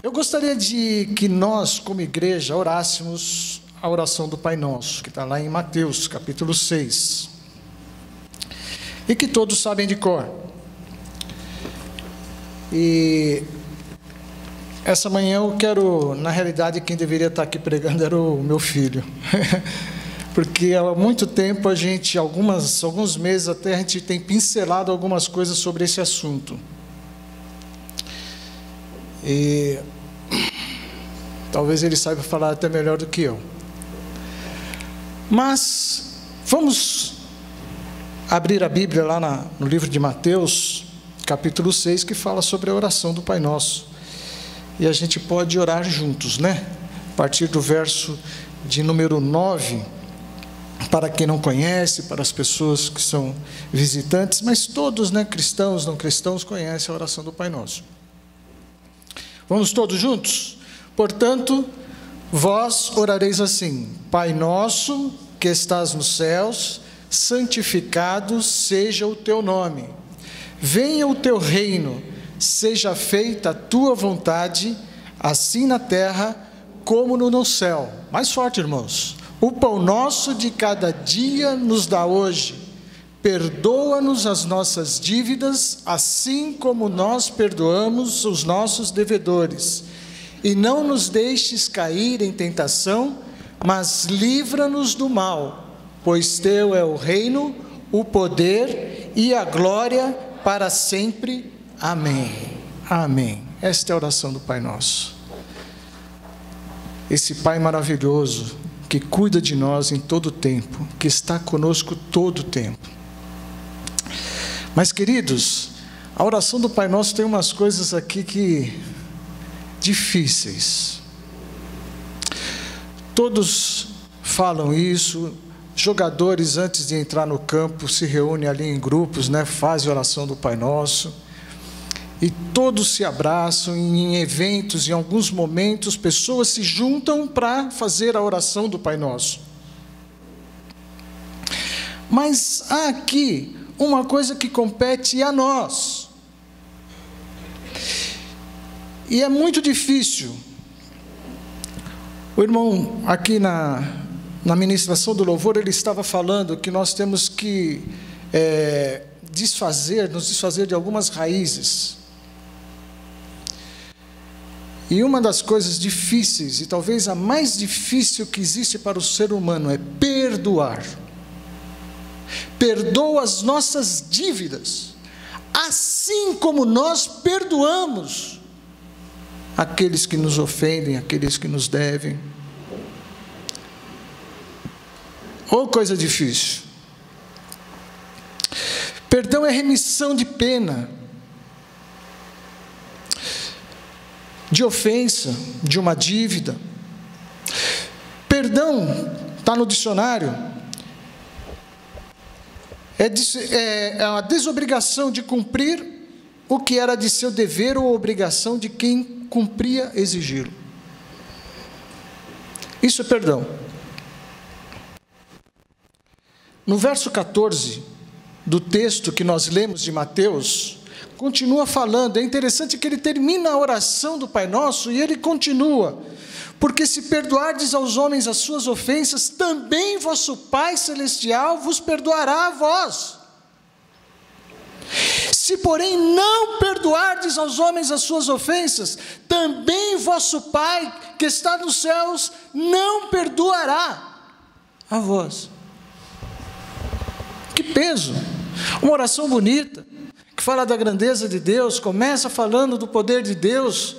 Eu gostaria de que nós, como igreja, orássemos a oração do Pai Nosso, que está lá em Mateus, capítulo 6. E que todos sabem de cor. E essa manhã eu quero, na realidade, quem deveria estar aqui pregando era o meu filho. Porque há muito tempo a gente, alguns meses até, a gente tem pincelado algumas coisas sobre esse assunto. E talvez ele saiba falar até melhor do que eu. Mas vamos abrir a Bíblia lá no livro de Mateus, capítulo 6, que fala sobre a oração do Pai Nosso. E a gente pode orar juntos, né? A partir do verso de número 9, para quem não conhece, para as pessoas que são visitantes, mas todos, né, cristãos, não cristãos, conhecem a oração do Pai Nosso. Vamos todos juntos? Portanto, vós orareis assim: Pai nosso, que estás nos céus, santificado seja o teu nome. Venha o teu reino, seja feita a tua vontade, assim na terra como no céu. Mais forte, irmãos. O pão nosso de cada dia nos dá hoje. Perdoa-nos as nossas dívidas, assim como nós perdoamos os nossos devedores. E não nos deixes cair em tentação, mas livra-nos do mal, pois teu é o reino, o poder e a glória para sempre. Amém. Amém. Esta é a oração do Pai Nosso. Esse Pai maravilhoso, que cuida de nós em todo o tempo, que está conosco todo o tempo. Mas, queridos, a oração do Pai Nosso tem umas coisas aqui que difíceis. Todos falam isso. Jogadores, antes de entrar no campo, se reúnem ali em grupos, né? Fazem a oração do Pai Nosso. E todos se abraçam em eventos, em alguns momentos, pessoas se juntam para fazer a oração do Pai Nosso. Mas há aqui uma coisa que compete a nós. E é muito difícil. O irmão, aqui na ministração do louvor, ele estava falando que nós temos que nos desfazer de algumas raízes. E uma das coisas difíceis, e talvez a mais difícil que existe para o ser humano, é perdoar. Perdoa as nossas dívidas, assim como nós perdoamos aqueles que nos ofendem, aqueles que nos devem. Oh, coisa difícil. Perdão é remissão de pena, de ofensa, de uma dívida. Perdão, está no dicionário, é a desobrigação de cumprir o que era de seu dever ou obrigação de quem cumpria exigi-lo. Isso é perdão. No verso 14 do texto que nós lemos de Mateus, continua falando. É interessante que ele termina a oração do Pai Nosso e ele continua: porque se perdoardes aos homens as suas ofensas, também vosso Pai Celestial vos perdoará a vós. Se, porém, não perdoardes aos homens as suas ofensas, também vosso Pai, que está nos céus, não perdoará a vós. Que peso! Uma oração bonita, que fala da grandeza de Deus, começa falando do poder de Deus,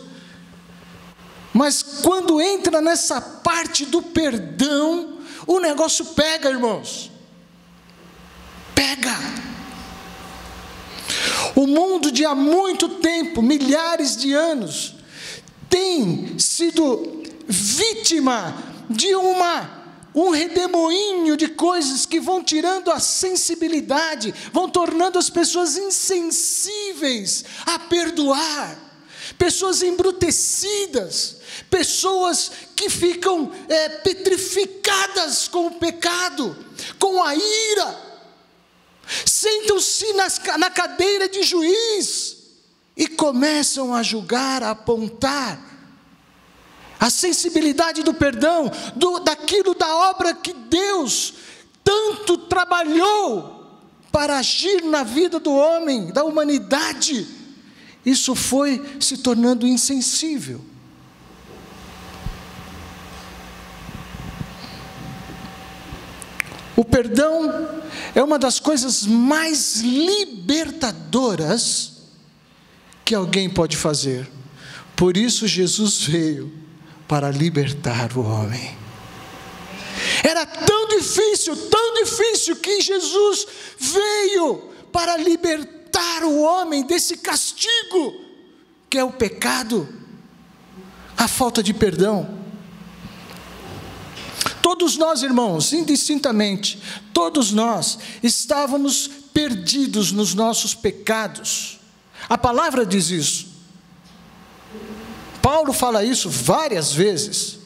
mas quando entra nessa parte do perdão, o negócio pega, irmãos. Pega. O mundo de há muito tempo, milhares de anos, tem sido vítima de um redemoinho de coisas que vão tirando a sensibilidade, vão tornando as pessoas insensíveis a perdoar, pessoas embrutecidas, pessoas que ficam petrificadas com o pecado, com a ira, sentam-se na cadeira de juiz e começam a julgar, a apontar A sensibilidade do perdão, daquilo da obra que Deus tanto trabalhou para agir na vida do homem, da humanidade, isso foi se tornando insensível. O perdão é uma das coisas mais libertadoras que alguém pode fazer. Por isso Jesus veio para libertar o homem. Era tão difícil que Jesus veio para libertar o homem desse castigo, que é o pecado, a falta de perdão. Todos nós, irmãos, indistintamente, todos nós estávamos perdidos nos nossos pecados. A palavra diz isso. Paulo fala isso várias vezes.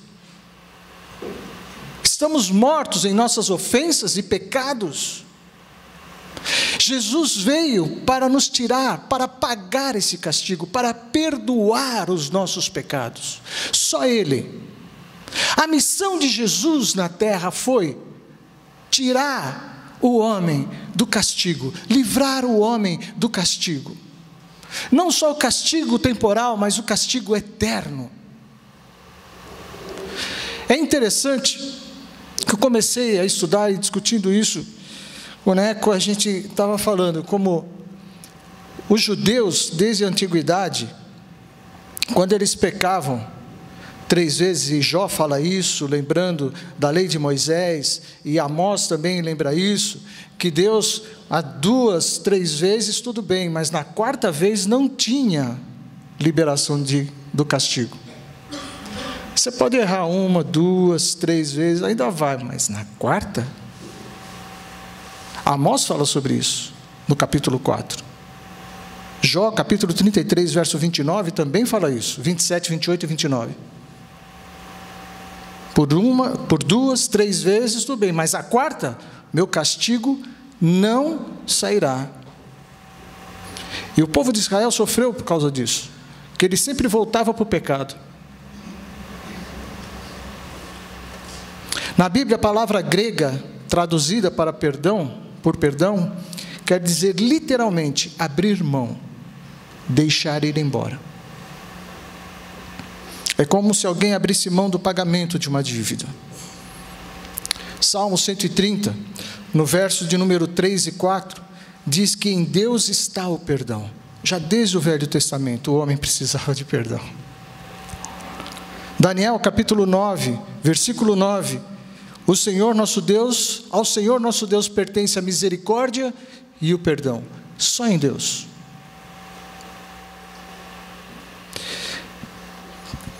Estamos mortos em nossas ofensas e pecados. Jesus veio para nos tirar, para pagar esse castigo, para perdoar os nossos pecados. Só Ele. A missão de Jesus na terra foi tirar o homem do castigo, livrar o homem do castigo. Não só o castigo temporal, mas o castigo eterno. É interessante que eu comecei a estudar e discutindo isso, né, a gente estava falando como os judeus, desde a antiguidade, quando eles pecavam 3 vezes, e Jó fala isso, lembrando da lei de Moisés, e Amós também lembra isso, que Deus, a 2, 3 vezes, tudo bem, mas na 4ª vez não tinha liberação do castigo. Você pode errar 1, 2, 3 vezes, ainda vai, mas na 4ª? Amós fala sobre isso, no capítulo 4. Jó, capítulo 33, verso 29, também fala isso, 27, 28 e 29. Por 2, 3 vezes, tudo bem, mas a 4ª, meu castigo não sairá. E o povo de Israel sofreu por causa disso, que ele sempre voltava para o pecado. Na Bíblia, a palavra grega, traduzida para perdão, por perdão, quer dizer literalmente, abrir mão, deixar ir embora. É como se alguém abrisse mão do pagamento de uma dívida. Salmo 130, no verso de número 3 e 4, diz que em Deus está o perdão. Já desde o Velho Testamento, o homem precisava de perdão. Daniel, capítulo 9, versículo 9, ao Senhor nosso Deus pertence a misericórdia e o perdão. Só em Deus.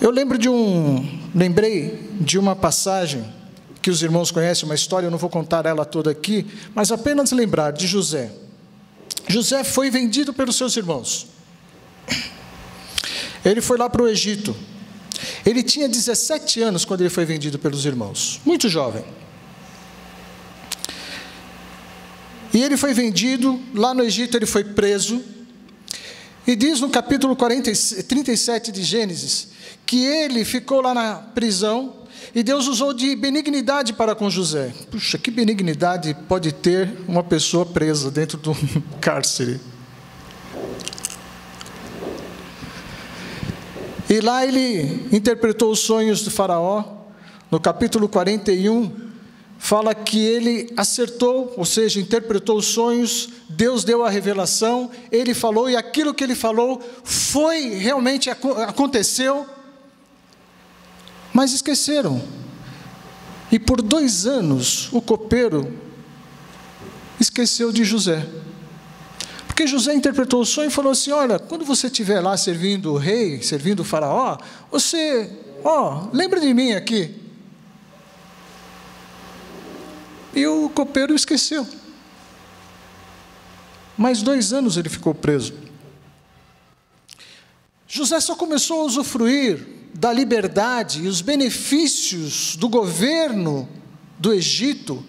Eu lembrei de uma passagem que os irmãos conhecem, uma história, eu não vou contar ela toda aqui, mas apenas lembrar de José. José foi vendido pelos seus irmãos. Ele foi lá para o Egito. Ele tinha 17 anos quando ele foi vendido pelos irmãos, muito jovem. E ele foi vendido, lá no Egito ele foi preso, e diz no capítulo 37 de Gênesis, que ele ficou lá na prisão, e Deus usou de benignidade para com José. Puxa, que benignidade pode ter uma pessoa presa dentro de um cárcere? E lá ele interpretou os sonhos do faraó. No capítulo 41, fala que ele acertou, ou seja, interpretou os sonhos, Deus deu a revelação, ele falou, e aquilo que ele falou foi, realmente aconteceu, mas esqueceram. E por 2 anos, o copeiro esqueceu de José. Porque José interpretou o sonho e falou assim, olha, quando você estiver lá servindo o rei, servindo o faraó, você, lembra de mim aqui. E o copeiro esqueceu. Mais 2 anos ele ficou preso. José só começou a usufruir da liberdade e os benefícios do governo do Egito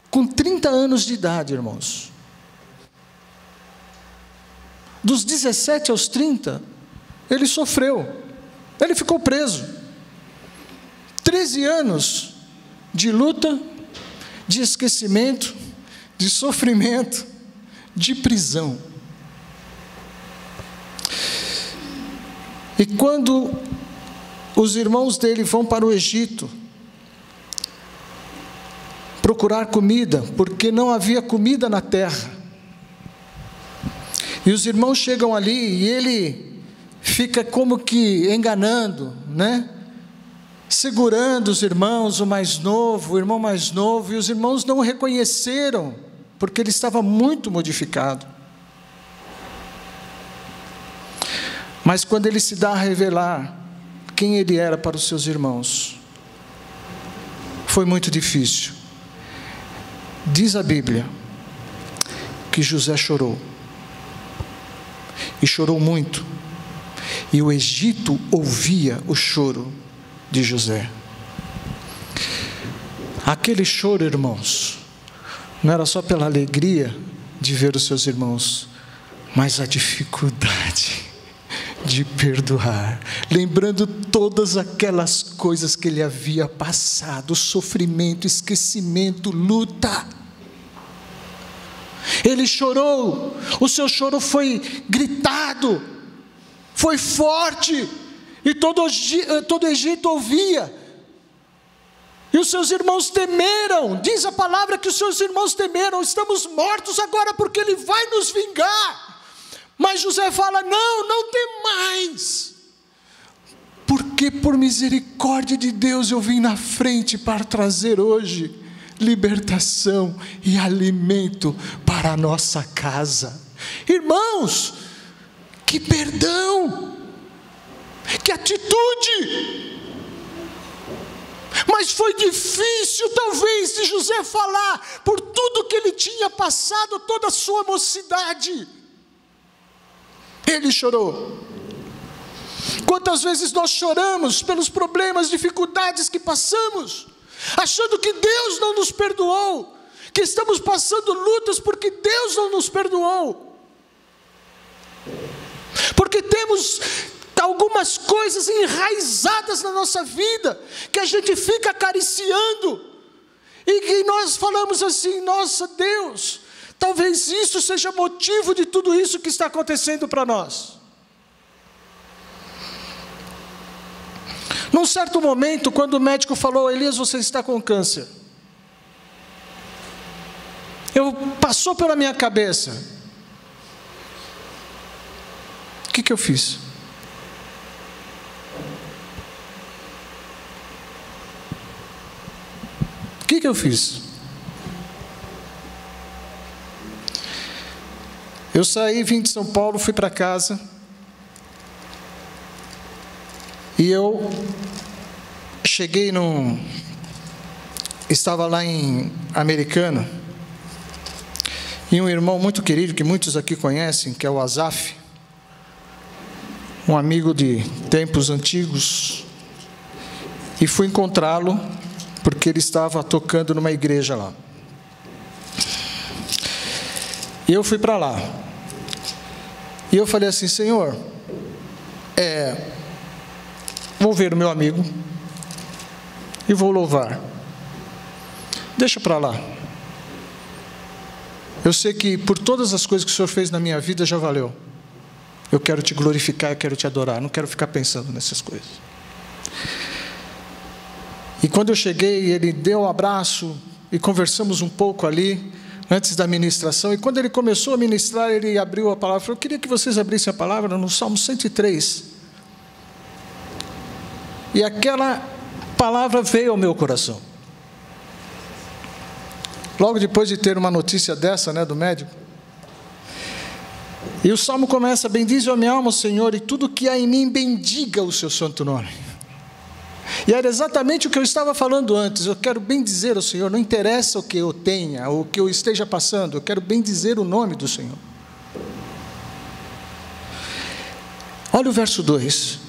com 30 anos de idade, irmãos. Dos 17 aos 30, ele sofreu. Ele ficou preso. 13 anos de luta, de esquecimento, de sofrimento, de prisão. E quando os irmãos dele vão para o Egito procurar comida, porque não havia comida na terra, e os irmãos chegam ali e ele fica como que enganando, né? Segurando os irmãos, o irmão mais novo, e os irmãos não o reconheceram, porque ele estava muito modificado. Mas quando ele se dá a revelar quem ele era para os seus irmãos, foi muito difícil. Diz a Bíblia que José chorou, e chorou muito, e o Egito ouvia o choro de José. Aquele choro, irmãos, não era só pela alegria de ver os seus irmãos, mas a dificuldade de perdoar, lembrando todas aquelas coisas que ele havia passado, sofrimento, esquecimento, luta. Ele chorou, o seu choro foi gritado, foi forte, e todo o Egito ouvia, e os seus irmãos temeram. Diz a palavra que os seus irmãos temeram: estamos mortos agora porque ele vai nos vingar. Mas José fala: não temais, porque por misericórdia de Deus eu vim na frente para trazer hoje libertação e alimento para a nossa casa. Irmãos, que perdão, que atitude! Mas foi difícil talvez de José falar, por tudo que ele tinha passado, toda a sua mocidade. Ele chorou. Quantas vezes nós choramos pelos problemas, dificuldades que passamos, achando que Deus não nos perdoou, que estamos passando lutas porque Deus não nos perdoou, porque temos algumas coisas enraizadas na nossa vida, que a gente fica acariciando, e que nós falamos assim: nossa Deus, talvez isso seja motivo de tudo isso que está acontecendo para nós. Num certo momento, quando o médico falou: Elias, você está com câncer, passou pela minha cabeça, o que eu fiz? O que eu fiz? Eu saí, vim de São Paulo, fui para casa, e eu cheguei estava lá em Americana, e um irmão muito querido, que muitos aqui conhecem, que é o Azaf, um amigo de tempos antigos, e fui encontrá-lo, porque ele estava tocando numa igreja lá. E eu fui para lá, e eu falei assim: Senhor, vou ver o meu amigo, e vou louvar, deixa para lá, eu sei que por todas as coisas que o Senhor fez na minha vida já valeu, eu quero te glorificar, eu quero te adorar, não quero ficar pensando nessas coisas. E quando eu cheguei, ele deu um abraço, e conversamos um pouco ali, antes da ministração, e quando ele começou a ministrar, ele abriu a palavra, falou: eu queria que vocês abrissem a palavra no Salmo 103, e aquela palavra veio ao meu coração, logo depois de ter uma notícia dessa, do médico. E o Salmo começa: bendize a minha alma o Senhor, e tudo que há em mim bendiga o seu santo nome. E era exatamente o que eu estava falando antes: eu quero bendizer o Senhor, não interessa o que eu tenha, ou o que eu esteja passando, eu quero bendizer o nome do Senhor. Olha o verso 2: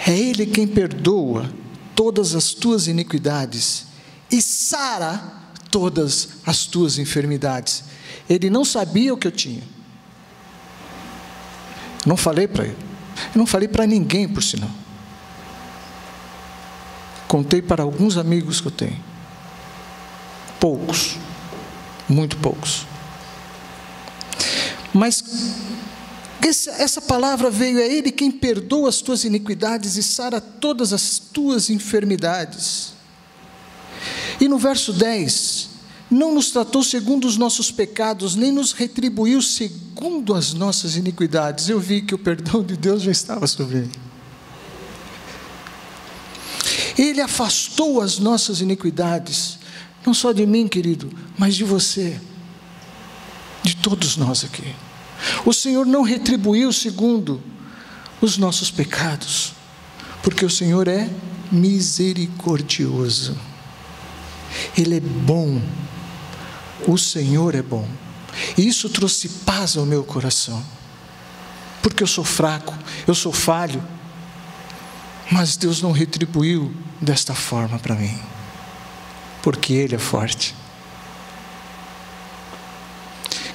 é Ele quem perdoa todas as tuas iniquidades e sara todas as tuas enfermidades. Ele não sabia o que eu tinha, não falei para ele, eu não falei para ninguém, por sinal. Contei para alguns amigos que eu tenho. Poucos. Muito poucos. Mas essa palavra veio: é Ele quem perdoa as tuas iniquidades e sara todas as tuas enfermidades. E no verso 10, não nos tratou segundo os nossos pecados, nem nos retribuiu segundo as nossas iniquidades. Eu vi que o perdão de Deus já estava sobre ele. Ele afastou as nossas iniquidades, não só de mim, querido, mas de você, de todos nós aqui. O Senhor não retribuiu segundo os nossos pecados, porque o Senhor é misericordioso. Ele é bom. O Senhor é bom. E isso trouxe paz ao meu coração. Porque eu sou fraco, eu sou falho. Mas Deus não retribuiu desta forma para mim. Porque Ele é forte.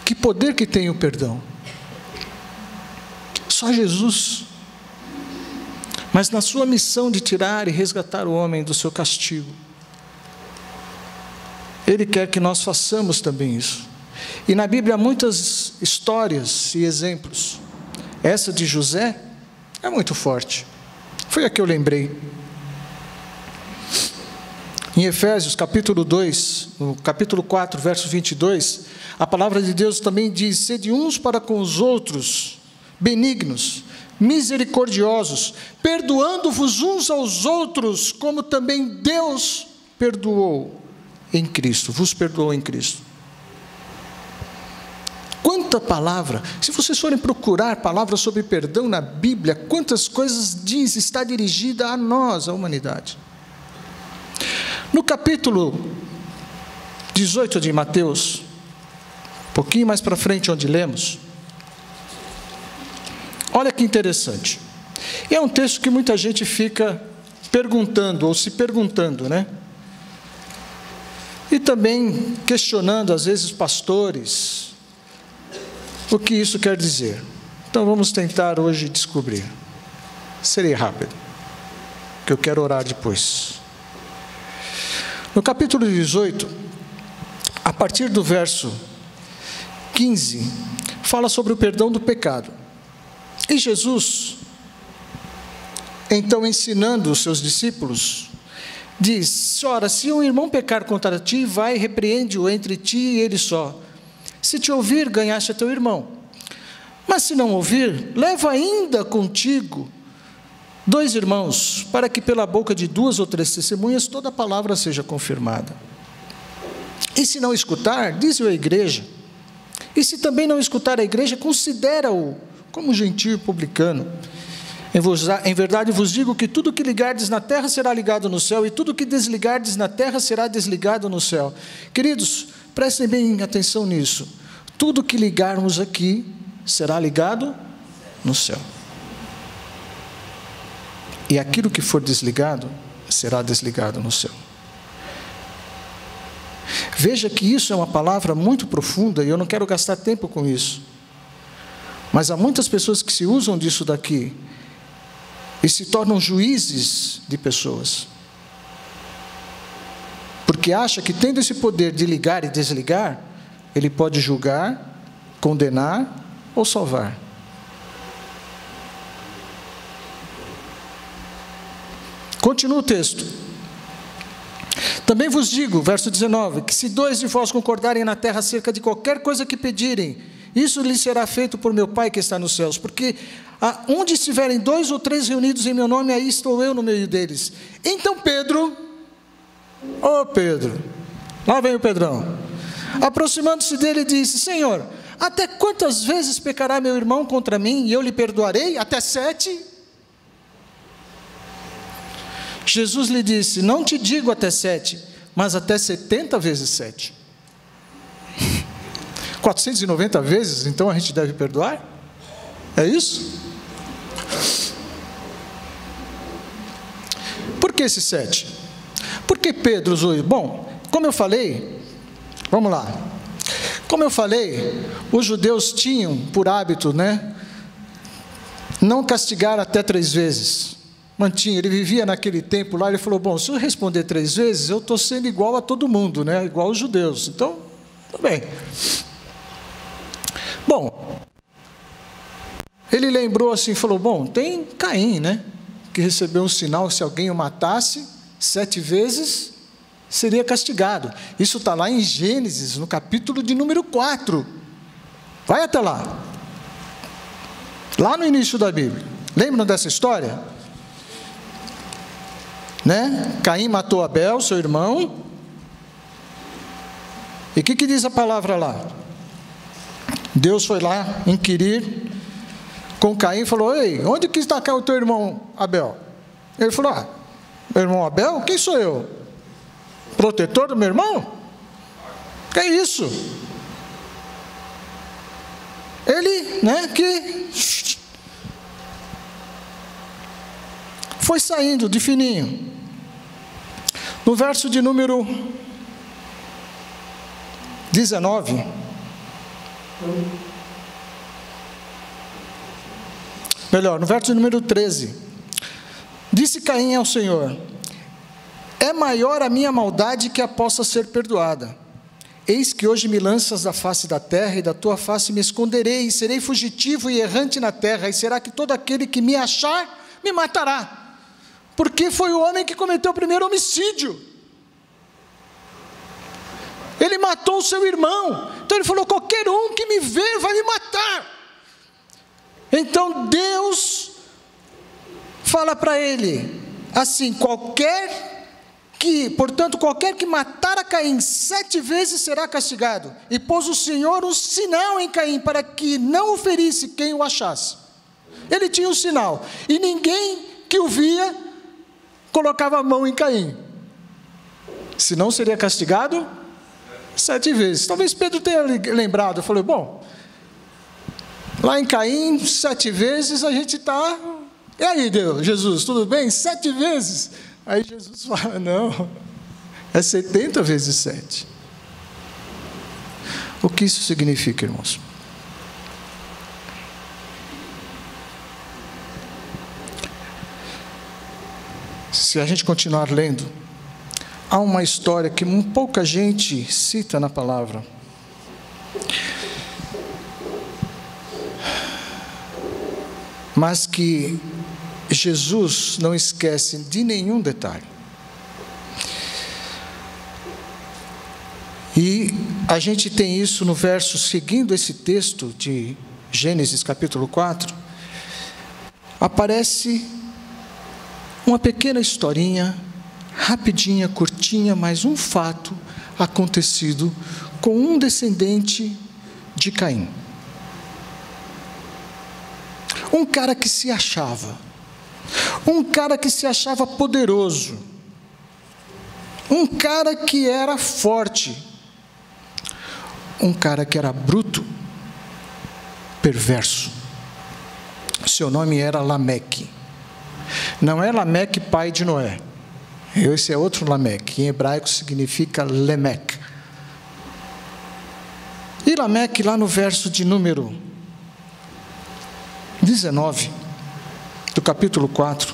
Que poder que tem o perdão? Só Jesus. Mas na sua missão de tirar e resgatar o homem do seu castigo, Ele quer que nós façamos também isso. E na Bíblia há muitas histórias e exemplos. Essa de José é muito forte. Foi a que eu lembrei. Em Efésios capítulo 2, no capítulo 4, verso 22, a palavra de Deus também diz: sede uns para com os outros, benignos, misericordiosos, perdoando-vos uns aos outros, como também Deus perdoou em Cristo, vos perdoou em Cristo. Quanta palavra! Se vocês forem procurar palavras sobre perdão na Bíblia, quantas coisas diz, está dirigida a nós, a humanidade. No capítulo 18 de Mateus, um pouquinho mais para frente onde lemos, olha que interessante. É um texto que muita gente fica perguntando, ou se perguntando, né? E também questionando, às vezes, pastores, o que isso quer dizer. Então vamos tentar hoje descobrir. Serei rápido, que eu quero orar depois. No capítulo 18, a partir do verso 15, fala sobre o perdão do pecado. E Jesus, então ensinando os seus discípulos, diz: ora, se um irmão pecar contra ti, vai e repreende-o entre ti e ele só. Se te ouvir, ganhaste a teu irmão. Mas se não ouvir, leva ainda contigo 2 irmãos, para que pela boca de 2 ou 3 testemunhas toda a palavra seja confirmada. E se não escutar, diz-o à igreja. E se também não escutar a igreja, considera-o como gentio e publicano. Em verdade vos digo que tudo que ligardes na terra será ligado no céu, e tudo que desligardes na terra será desligado no céu. Queridos, prestem bem atenção nisso. Tudo que ligarmos aqui será ligado no céu. E aquilo que for desligado será desligado no céu. Veja que isso é uma palavra muito profunda e eu não quero gastar tempo com isso. Mas há muitas pessoas que se usam disso daqui e se tornam juízes de pessoas. Porque acha que tendo esse poder de ligar e desligar, ele pode julgar, condenar ou salvar. Continua o texto. Também vos digo, verso 19, que se 2 de vós concordarem na terra acerca de qualquer coisa que pedirem, isso lhes será feito por meu Pai que está nos céus, porque onde estiverem 2 ou 3 reunidos em meu nome, aí estou eu no meio deles. Então Pedro, Pedro, lá vem o Pedrão, aproximando-se dele, disse: Senhor, até quantas vezes pecará meu irmão contra mim e eu lhe perdoarei? Até 7? Jesus lhe disse: não te digo até 7, mas até 70 vezes 7. 490 vezes, então a gente deve perdoar? É isso? Por que esse 7? Porque Pedro usou. Bom, como eu falei, vamos lá. Como eu falei, os judeus tinham por hábito, não castigar até 3 vezes. mantinha, ele vivia naquele tempo lá, ele falou, bom, se eu responder 3 vezes, eu estou sendo igual a todo mundo, né? Igual os judeus, então, tudo bem. Bom, ele lembrou assim, falou, bom, tem Caim, né? Que recebeu um sinal que se alguém o matasse 7 vezes, seria castigado. Isso está lá em Gênesis, no capítulo de número 4. Vai até lá. Lá no início da Bíblia. Lembram dessa história? Né? Caim matou Abel, seu irmão. E o que diz a palavra lá? Deus foi lá inquirir com Caim e falou, ei, onde que está o teu irmão Abel? Ele falou, meu irmão Abel? Quem sou eu? Protetor do meu irmão? Que é isso? Ele, né, que foi saindo de fininho. No verso de número 19, melhor, no verso de número 13, disse Caim ao Senhor, é maior a minha maldade que a possa ser perdoada. Eis que hoje me lanças da face da terra, e da tua face me esconderei, e serei fugitivo e errante na terra, e será que todo aquele que me achar, me matará. Porque foi o homem que cometeu o primeiro homicídio. Ele matou o seu irmão. Então ele falou, qualquer um que me ver vai me matar. Então Deus fala para ele, assim, portanto, qualquer que matar a Caim 7 vezes será castigado. E pôs o Senhor um sinal em Caim, para que não o ferisse quem o achasse. Ele tinha um sinal, e ninguém que o via, colocava a mão em Caim. Senão seria castigado 7 vezes. Talvez Pedro tenha lembrado, falou, bom, lá em Caim, 7 vezes a gente está... E aí, Deus, Jesus, tudo bem? 7 vezes? Aí Jesus fala, não, é 70 vezes 7. O que isso significa, irmãos? Se a gente continuar lendo, há uma história que pouca gente cita na palavra. Mas que Jesus não esquece de nenhum detalhe. E a gente tem isso no verso seguindo esse texto de Gênesis capítulo 4. Aparece uma pequena historinha, rapidinha, curtinha, mas um fato acontecido com um descendente de Caim. Um cara que se achava. Um cara que se achava poderoso. Um cara que era forte. Um cara que era bruto, perverso. Seu nome era Lameque. Não é Lameque, pai de Noé. Esse é outro Lameque. Em hebraico significa Lemeque. E Lameque, lá no verso de número 19, do capítulo 4,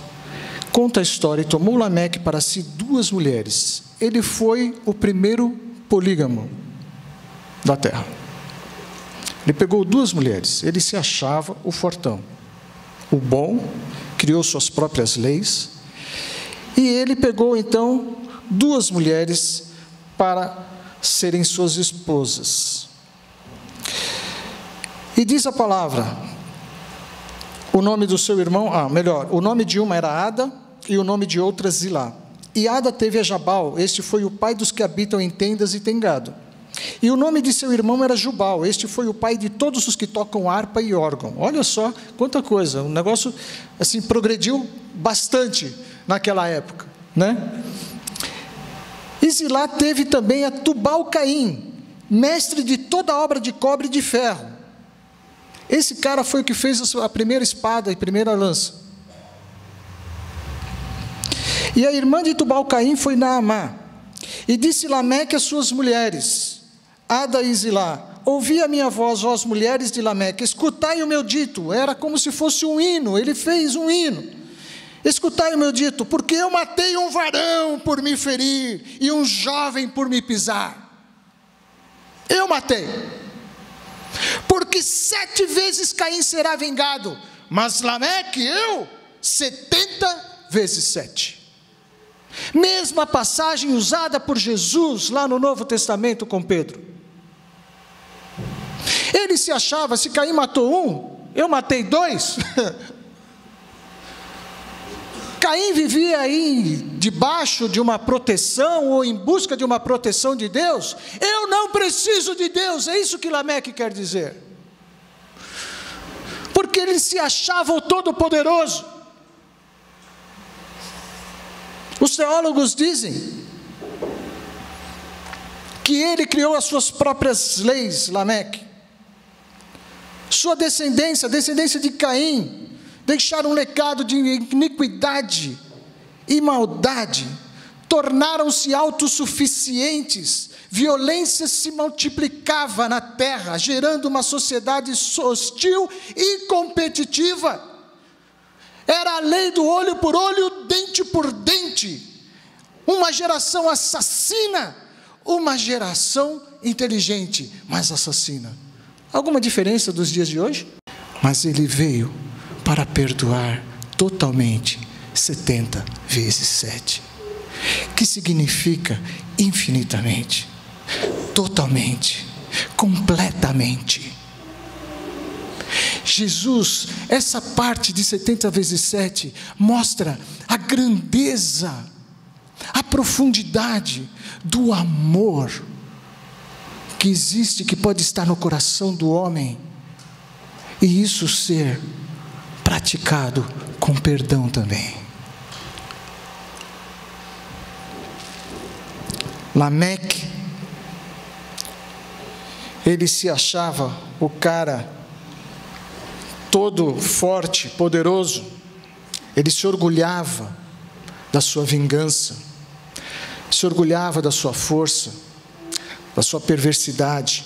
conta a história, e tomou Lameque para si 2 mulheres. Ele foi o primeiro polígamo da terra. Ele pegou 2 mulheres, ele se achava o fortão, o bom, criou suas próprias leis, e ele pegou então 2 mulheres para serem suas esposas. E diz a palavra, o nome do seu irmão, o nome de uma era Ada, e o nome de outra Zilá. E Ada teve a Jabal, este foi o pai dos que habitam em tendas e tem gado. E o nome de seu irmão era Jubal, este foi o pai de todos os que tocam harpa e órgão. Olha só quanta coisa, o negócio assim progrediu bastante naquela época, né? E Zilá teve também a Tubal-Caim, mestre de toda a obra de cobre e de ferro. Esse cara foi o que fez a primeira espada e a primeira lança. E a irmã de Tubal-Caim foi Naamá. E disse Lameque às suas mulheres, Ada e Zilá, ouvi a minha voz, vós mulheres de Lameque, escutai o meu dito. Era como se fosse um hino, ele fez um hino. escutai o meu dito, porque eu matei um varão por me ferir, e um jovem por me pisar. Eu matei. Porque 7 vezes Caim será vingado, mas Lameque, eu, 70 vezes 7. Mesma passagem usada por Jesus lá no Novo Testamento com Pedro. Ele se achava, se Caim matou um, eu matei 2. Caim vivia aí debaixo de uma proteção, ou em busca de uma proteção de Deus. Eu não preciso de Deus, é isso que Lameque quer dizer. Porque ele se achava o Todo-Poderoso. Os teólogos dizem que ele criou as suas próprias leis, Lameque. Sua descendência, a descendência de Caim, deixaram um legado de iniquidade e maldade, tornaram-se autossuficientes, violência se multiplicava na terra, gerando uma sociedade hostil e competitiva. Era a lei do olho por olho, dente por dente, uma geração assassina, uma geração inteligente, mas assassina. Alguma diferença dos dias de hoje? Mas ele veio para perdoar totalmente 70 vezes 7, que significa infinitamente, totalmente, completamente. Jesus, essa parte de 70 vezes 7, mostra a grandeza, a profundidade do amor que existe, que pode estar no coração do homem, e isso ser praticado com perdão também. Lameque, ele se achava o cara todo forte, poderoso. Ele se orgulhava da sua vingança, se orgulhava da sua força, da sua perversidade.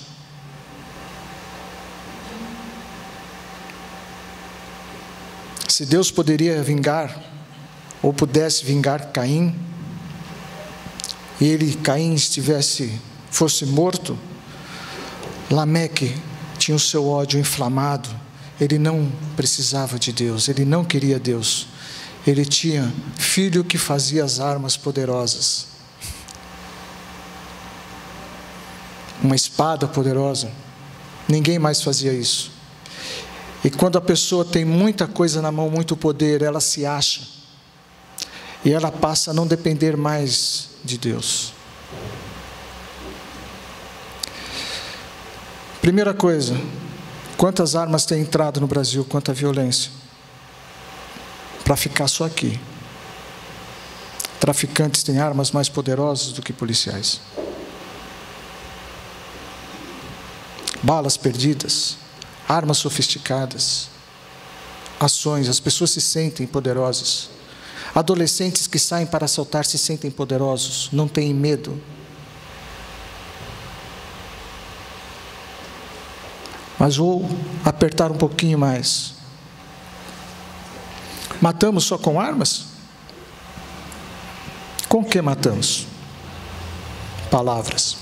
Se Deus poderia vingar, ou pudesse vingar Caim, e Caim fosse morto, Lameque tinha o seu ódio inflamado. Ele não precisava de Deus, ele não queria Deus. Ele tinha filho que fazia as armas poderosas, uma espada poderosa. Ninguém mais fazia isso. E quando a pessoa tem muita coisa na mão, muito poder, ela se acha, e ela passa a não depender mais de Deus. Primeira coisa, quantas armas têm entrado no Brasil, quanta violência, para ficar só aqui. Traficantes têm armas mais poderosas do que policiais. Balas perdidas, armas sofisticadas, ações, as pessoas se sentem poderosas. Adolescentes que saem para assaltar se sentem poderosos, não têm medo. Mas vou apertar um pouquinho mais. Matamos só com armas? Com que matamos? Palavras.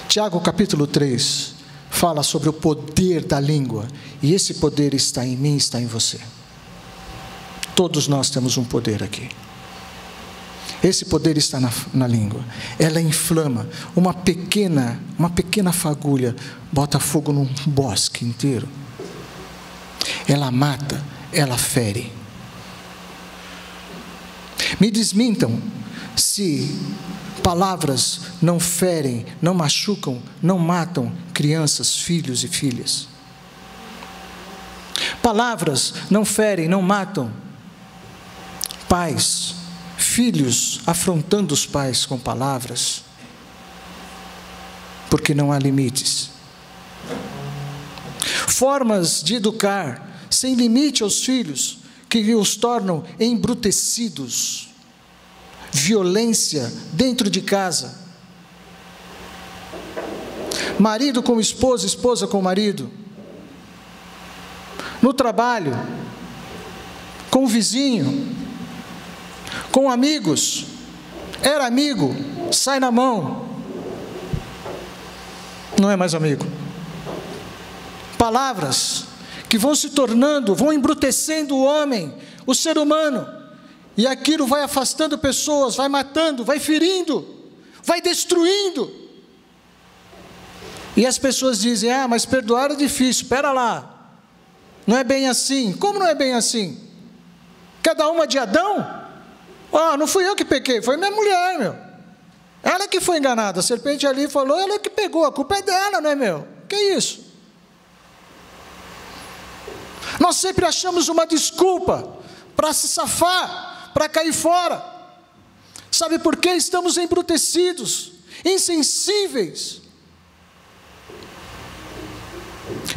Tiago capítulo 3 fala sobre o poder da língua, e esse poder está em mim, está em você. Todos nós temos um poder aqui. Esse poder está na língua. Ela inflama. Uma pequena fagulha bota fogo num bosque inteiro. Ela mata, ela fere. Me desmintam se palavras não ferem, não machucam, não matam crianças, filhos e filhas. Palavras não ferem, não matam pais, filhos afrontando os pais com palavras, porque não há limites. Formas de educar sem limite aos filhos, que os tornam embrutecidos. Violência dentro de casa. Marido com esposa, esposa com marido. No trabalho, com o vizinho, com amigos. Era amigo, sai na mão, não é mais amigo. Palavras que vão se tornando, vão embrutecendo o homem, o ser humano, e aquilo vai afastando pessoas, vai matando, vai ferindo, vai destruindo. E as pessoas dizem: ah, mas perdoar é difícil. Espera lá, não é bem assim. Como não é bem assim? Quer dar uma de Adão? Não fui eu que pequei, foi minha mulher, meu. Ela que foi enganada, a serpente ali falou, ela que pegou, a culpa é dela, não é meu? Que isso? Nós sempre achamos uma desculpa para se safar, para cair fora. Sabe por quê? Estamos embrutecidos, insensíveis.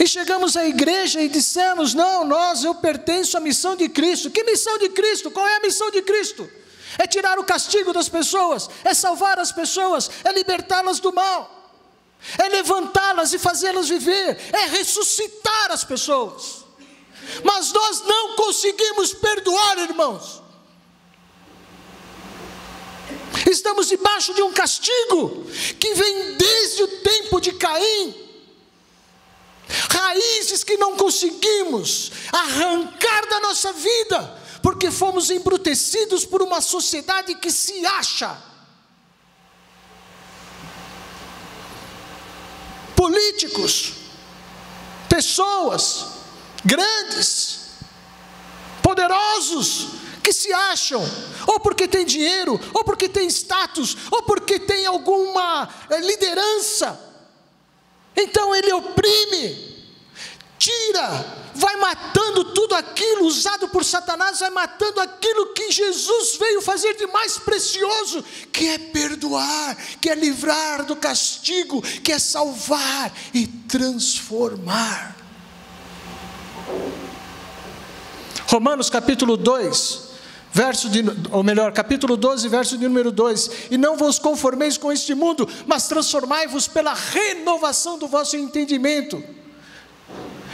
E chegamos à igreja e dissemos: não, eu pertenço à missão de Cristo. Que missão de Cristo? Qual é a missão de Cristo? É tirar o castigo das pessoas, é salvar as pessoas, é libertá-las do mal, é levantá-las e fazê-las viver, é ressuscitar as pessoas. Mas nós não conseguimos perdoar, irmãos. Estamos debaixo de um castigo que vem desde o tempo de Caim. Raízes que não conseguimos arrancar da nossa vida, porque fomos embrutecidos por uma sociedade que se acha. Políticos, pessoas grandes, poderosos, que se acham, ou porque tem dinheiro, ou porque tem status, ou porque tem alguma liderança. Então ele oprime, tira, vai matando tudo aquilo usado por Satanás, vai matando aquilo que Jesus veio fazer de mais precioso, que é perdoar, que é livrar do castigo, que é salvar e transformar. Romanos capítulo 2, capítulo 12, verso de número 2: e não vos conformeis com este mundo, mas transformai-vos pela renovação do vosso entendimento.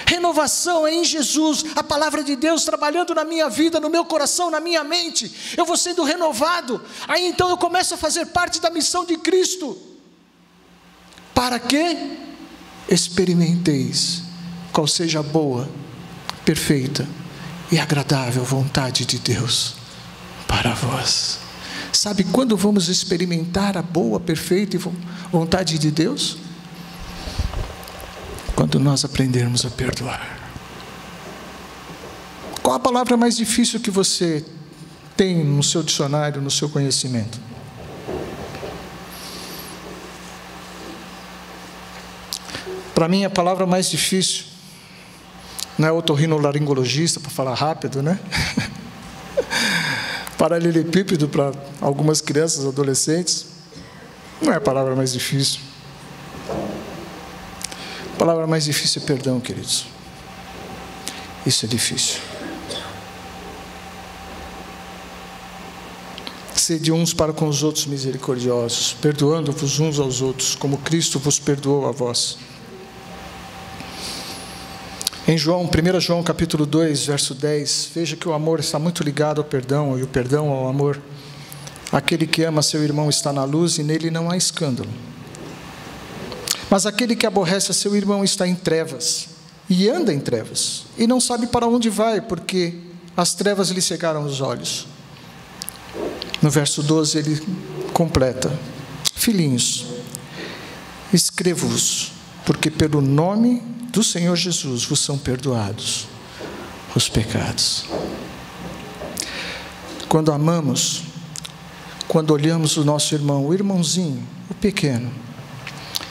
Renovação é em Jesus, a palavra de Deus trabalhando na minha vida, no meu coração, na minha mente. Eu vou sendo renovado, aí então eu começo a fazer parte da missão de Cristo. Para que experimenteis qual seja a boa, perfeita e agradável vontade de Deus para vós. Sabe quando vamos experimentar a boa, perfeita vontade de Deus? Quando nós aprendermos a perdoar. Qual a palavra mais difícil que você tem no seu dicionário, no seu conhecimento? Para mim, a palavra mais difícil não é otorrinolaringologista, para falar rápido, né? Paralelepípedo para algumas crianças, adolescentes. Não é a palavra mais difícil. A palavra mais difícil é perdão, queridos. Isso é difícil. Sede uns para com os outros misericordiosos, perdoando-vos uns aos outros, como Cristo vos perdoou a vós. Em 1 João capítulo 2, verso 10, veja que o amor está muito ligado ao perdão, e o perdão ao amor. Aquele que ama seu irmão está na luz, e nele não há escândalo. Mas aquele que aborrece a seu irmão está em trevas, e anda em trevas, e não sabe para onde vai, porque as trevas lhe cegaram os olhos. No verso 12 ele completa: filhinhos, escrevo-vos, porque pelo nome do Senhor Jesus vos são perdoados os pecados. Quando amamos, quando olhamos o nosso irmão, o irmãozinho, o pequeno,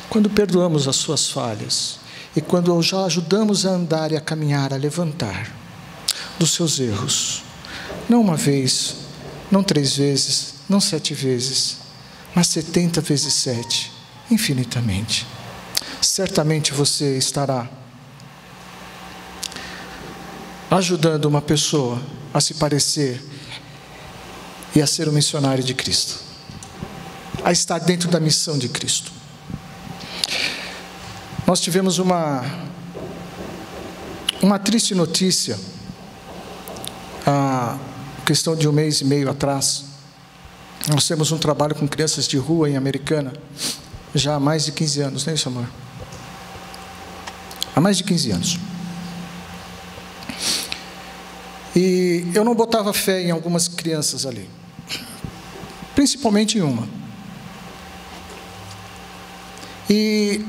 quando perdoamos as suas falhas, e quando já ajudamos a andar e a caminhar, a levantar dos seus erros, não uma vez, não 3 vezes, não 7 vezes, mas 70 vezes 7, infinitamente, certamente você estará ajudando uma pessoa a se parecer e a ser um missionário de Cristo, a estar dentro da missão de Cristo. Nós tivemos uma triste notícia há questão de 1 mês e meio atrás, nós temos um trabalho com crianças de rua em Americana, já há mais de 15 anos, não é isso, amor? Há mais de 15 anos. E eu não botava fé em algumas crianças ali, principalmente em uma. E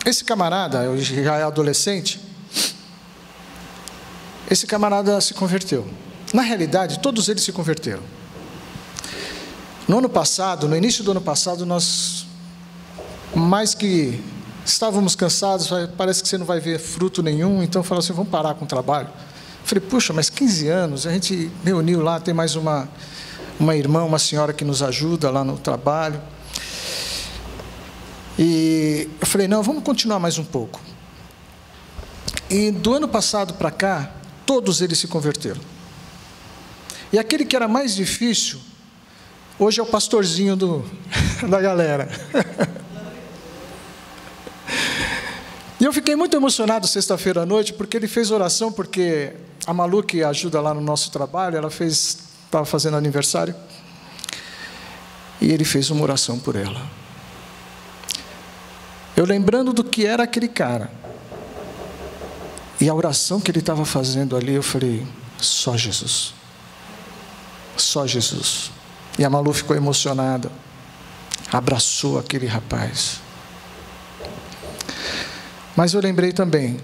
esse camarada, eu já é adolescente, esse camarada se converteu. Na realidade, todos eles se converteram. No ano passado, no início do ano passado, nós, mais que estávamos cansados, parece que você não vai ver fruto nenhum, então falou assim, vamos parar com o trabalho. Eu falei, puxa, mas 15 anos, a gente reuniu lá, tem mais uma irmã, uma senhora que nos ajuda lá no trabalho. E eu falei, não, vamos continuar mais um pouco. E do ano passado para cá, todos eles se converteram. E aquele que era mais difícil, hoje é o pastorzinho da galera. E eu fiquei muito emocionado sexta-feira à noite, porque ele fez oração, porque a Malu, que ajuda lá no nosso trabalho, ela estava fazendo aniversário, e ele fez uma oração por ela. Eu lembrando do que era aquele cara, e a oração que ele estava fazendo ali, eu falei, só Jesus. Só Jesus. E a Malu ficou emocionada, abraçou aquele rapaz. Mas eu lembrei também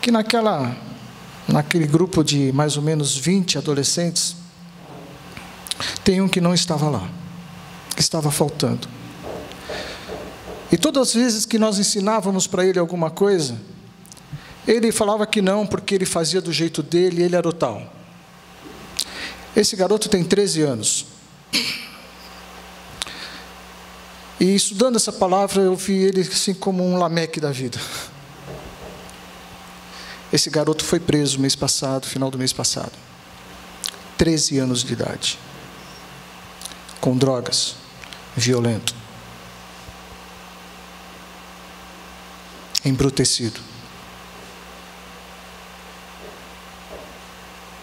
que naquele grupo de mais ou menos 20 adolescentes, tem um que não estava lá, que estava faltando. E todas as vezes que nós ensinávamos para ele alguma coisa, ele falava que não, porque ele fazia do jeito dele, ele era o tal. Esse garoto tem 13 anos. E estudando essa palavra, eu vi ele assim como um Lameque da vida. Esse garoto foi preso mês passado, final do mês passado. 13 anos de idade. Com drogas, violento. Embrutecido.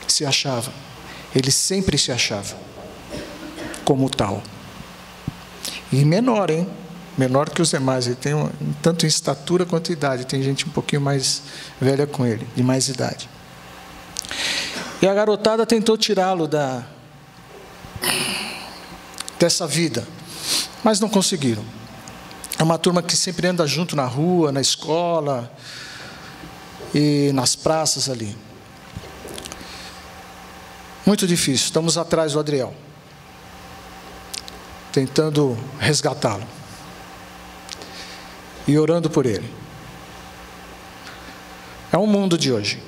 Se achava. Ele sempre se achava como tal. E menor, hein? Menor que os demais. Ele tem tanto em estatura quanto em idade. Tem gente um pouquinho mais velha com ele, de mais idade. E a garotada tentou tirá-lo dessa vida, mas não conseguiram. É uma turma que sempre anda junto na rua, na escola e nas praças ali. Muito difícil. Estamos atrás do Adriel, tentando resgatá-lo e orando por ele. É um mundo de hoje,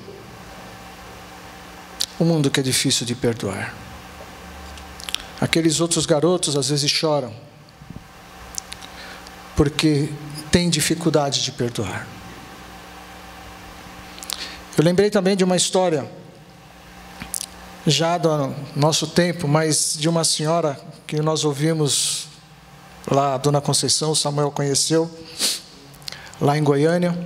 um mundo que é difícil de perdoar. Aqueles outros garotos às vezes choram porque têm dificuldade de perdoar. Eu lembrei também de uma história já do nosso tempo, mas de uma senhora que nós ouvimos lá, a Dona Conceição, o Samuel conheceu, lá em Goiânia.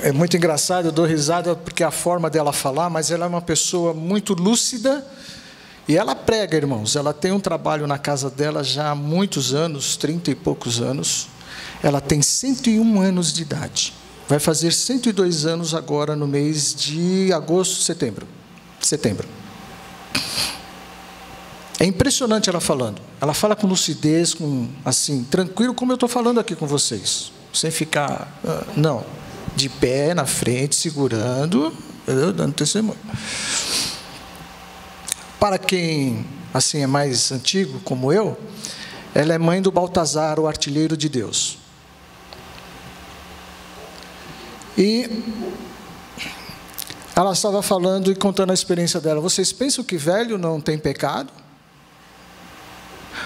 É muito engraçado, eu dou risada porque a forma dela falar, mas ela é uma pessoa muito lúcida, e ela prega, irmãos. Ela tem um trabalho na casa dela já há muitos anos, 30 e poucos anos. Ela tem 101 anos de idade. Vai fazer 102 anos agora no mês de agosto, setembro. É impressionante ela falando. Ela fala com lucidez, assim, tranquilo, como eu estou falando aqui com vocês. Sem ficar, não, de pé na frente, segurando, dando testemunho. Para quem, assim, é mais antigo, como eu, ela é mãe do Baltazar, o artilheiro de Deus. E ela estava falando e contando a experiência dela. Vocês pensam que velho não tem pecado?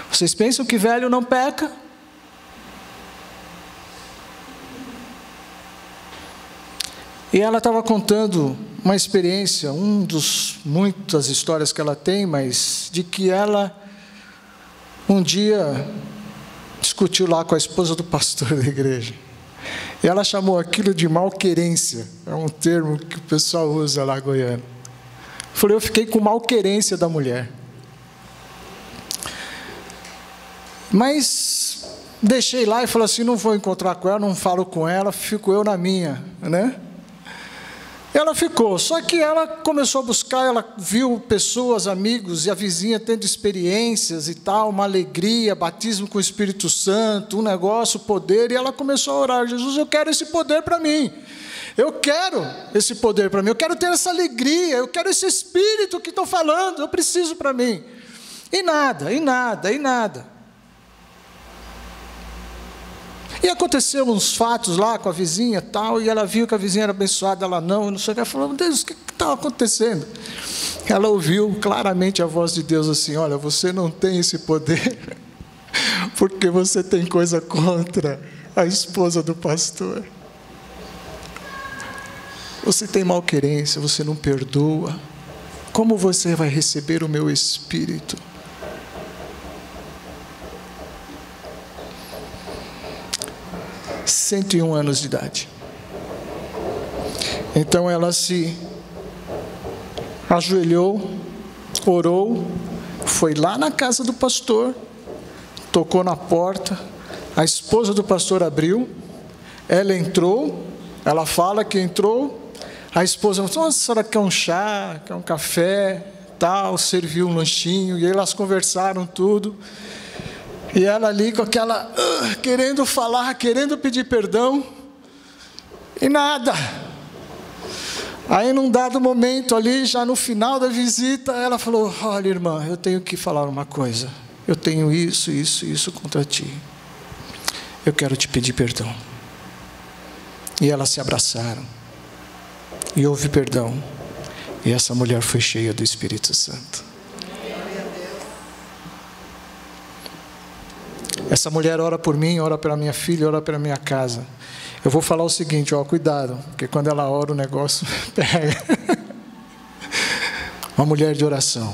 Vocês pensam que velho não peca? E ela estava contando uma experiência, muitas histórias que ela tem, mas de que ela um dia discutiu lá com a esposa do pastor da igreja. E ela chamou aquilo de malquerência. É um termo que o pessoal usa lá em Goiânia. Falei, eu fiquei com malquerência da mulher. Mas deixei lá e falei assim, não vou encontrar com ela, não falo com ela, fico eu na minha, né? Ela ficou, só que ela começou a buscar, ela viu pessoas, amigos e a vizinha tendo experiências e tal, uma alegria, batismo com o Espírito Santo, um negócio, poder, e ela começou a orar, Jesus, eu quero esse poder para mim, eu quero esse poder para mim, eu quero ter essa alegria, eu quero esse Espírito que estão falando, eu preciso para mim. E nada. E aconteceu uns fatos lá com a vizinha e tal, e ela viu que a vizinha era abençoada, ela não sei o que, ela falou, Deus, o que estava acontecendo? Ela ouviu claramente a voz de Deus assim, olha, você não tem esse poder, porque você tem coisa contra a esposa do pastor. Você tem malquerência, você não perdoa. Como você vai receber o meu Espírito? – 101 anos de idade. Então ela se ajoelhou, orou, foi lá na casa do pastor, tocou na porta, a esposa do pastor abriu, ela entrou, ela fala que entrou, a esposa falou, nossa, a senhora quer um chá, quer um café, tal, serviu um lanchinho, e aí elas conversaram tudo. E ela ali com aquela, querendo falar, querendo pedir perdão, e nada. Aí num dado momento ali, já no final da visita, ela falou, olha irmã, eu tenho que falar uma coisa, eu tenho isso contra ti, eu quero te pedir perdão. E elas se abraçaram, e houve perdão, e essa mulher foi cheia do Espírito Santo. Essa mulher ora por mim, ora pela minha filha, ora pela minha casa. Eu vou falar o seguinte, cuidado, porque quando ela ora o negócio pega. Uma mulher de oração,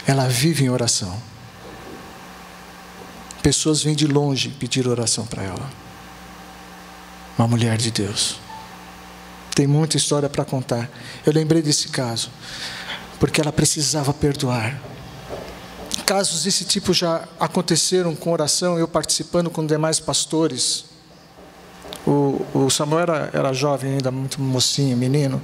ela vive em oração. Pessoas vêm de longe pedir oração para ela. Uma mulher de Deus. Tem muita história para contar. Eu lembrei desse caso, porque ela precisava perdoar. Casos desse tipo já aconteceram com oração, eu participando com demais pastores. O Samuel era jovem ainda, muito mocinho, menino.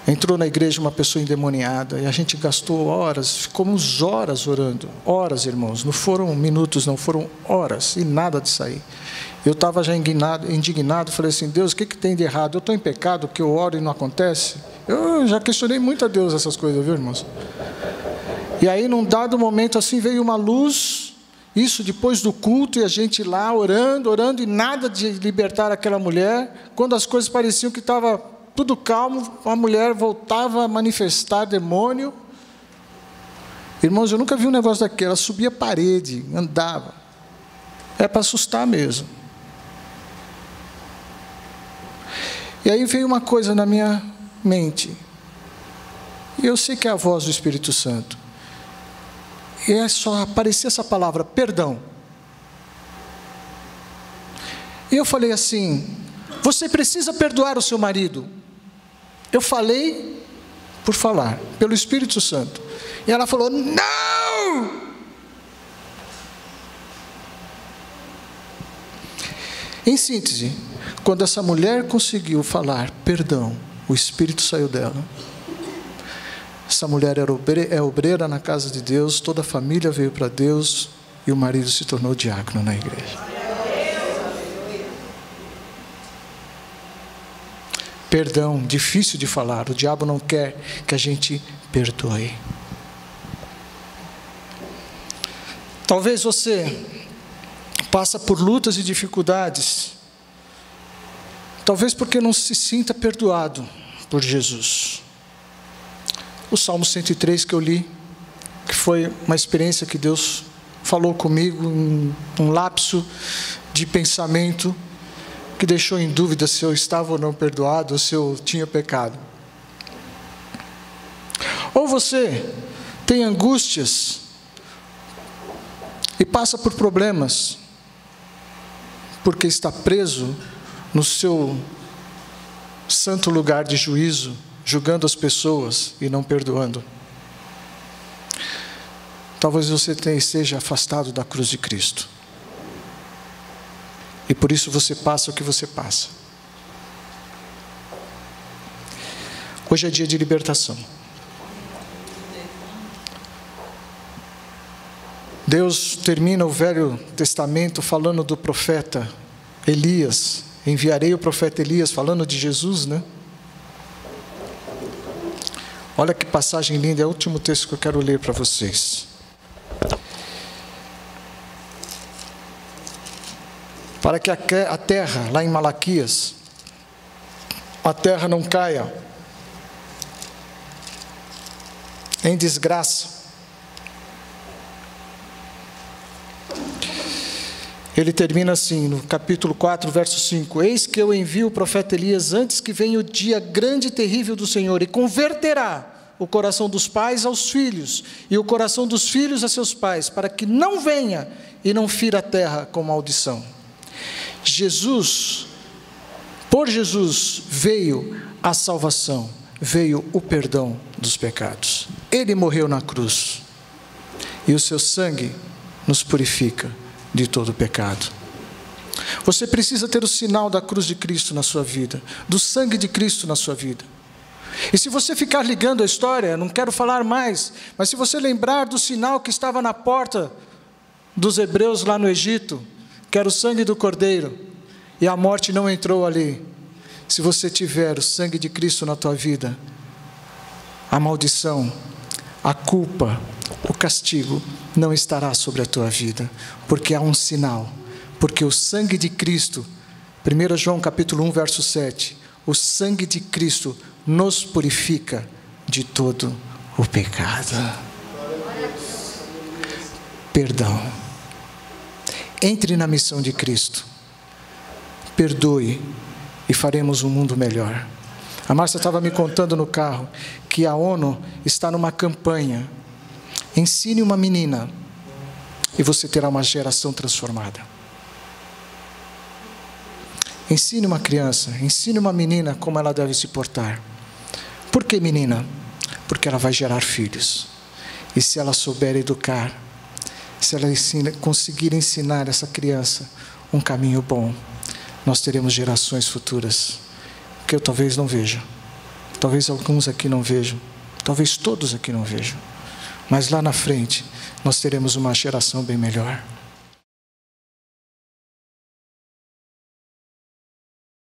Entrou na igreja uma pessoa endemoniada, e a gente gastou horas, ficamos horas orando. Horas, irmãos, não foram minutos, não, foram horas, e nada de sair. Eu estava já indignado, falei assim, Deus, o que tem de errado? Eu estou em pecado, que eu oro e não acontece? Eu já questionei muito a Deus essas coisas, viu, irmãos? E aí, num dado momento assim, veio uma luz, isso depois do culto, e a gente lá orando, e nada de libertar aquela mulher. Quando as coisas pareciam que estava tudo calmo, a mulher voltava a manifestar demônio. Irmãos, eu nunca vi um negócio daquele, ela subia a parede, andava. É para assustar mesmo. E aí veio uma coisa na minha mente, e eu sei que é a voz do Espírito Santo. E é só aparecer essa palavra, perdão. E eu falei assim, você precisa perdoar o seu marido. Eu falei por falar, pelo Espírito Santo. E ela falou, não! Em síntese, quando essa mulher conseguiu falar perdão, o Espírito saiu dela. Essa mulher é obreira na casa de Deus, toda a família veio para Deus, e o marido se tornou diácono na igreja. Perdão, difícil de falar, o diabo não quer que a gente perdoe. Talvez você passa por lutas e dificuldades, talvez porque não se sinta perdoado por Jesus. O Salmo 103 que eu li, que foi uma experiência que Deus falou comigo, um lapso de pensamento, que deixou em dúvida se eu estava ou não perdoado, ou se eu tinha pecado. Ou você tem angústias, e passa por problemas, porque está preso no seu santo lugar de juízo, julgando as pessoas e não perdoando. Talvez você esteja afastado da cruz de Cristo. E por isso você passa o que você passa. Hoje é dia de libertação. Deus termina o Velho Testamento falando do profeta Elias. Enviarei o profeta Elias, falando de Jesus, né? Olha que passagem linda, é o último texto que eu quero ler para vocês. Para que a terra, lá em Malaquias, a terra não caia em desgraça. Ele termina assim, no capítulo 4, verso 5. Eis que eu envio o profeta Elias antes que venha o dia grande e terrível do Senhor, e converterá o coração dos pais aos filhos, e o coração dos filhos a seus pais, para que não venha e não fira a terra com maldição. Por Jesus veio a salvação, veio o perdão dos pecados. Ele morreu na cruz, e o seu sangue nos purifica de todo pecado. Você precisa ter o sinal da cruz de Cristo na sua vida, do sangue de Cristo na sua vida. E se você ficar ligando a história, não quero falar mais, mas se você lembrar do sinal que estava na porta dos hebreus lá no Egito, que era o sangue do Cordeiro, e a morte não entrou ali. Se você tiver o sangue de Cristo na tua vida, a maldição, a culpa, o castigo não estará sobre a tua vida, porque há um sinal, porque o sangue de Cristo, 1 João capítulo 1, verso 7, o sangue de Cristo nos purifica de todo o pecado. Perdão. Entre na missão de Cristo, perdoe e faremos um mundo melhor. A Márcia estava me contando no carro que a ONU está numa campanha. Ensine uma menina e você terá uma geração transformada. Ensine uma criança, ensine uma menina como ela deve se portar. Por que menina? Porque ela vai gerar filhos. E se ela souber educar, se ela conseguir ensinar essa criança um caminho bom, nós teremos gerações futuras que eu talvez não veja. Talvez alguns aqui não vejam. Talvez todos aqui não vejam. Mas lá na frente, nós teremos uma geração bem melhor.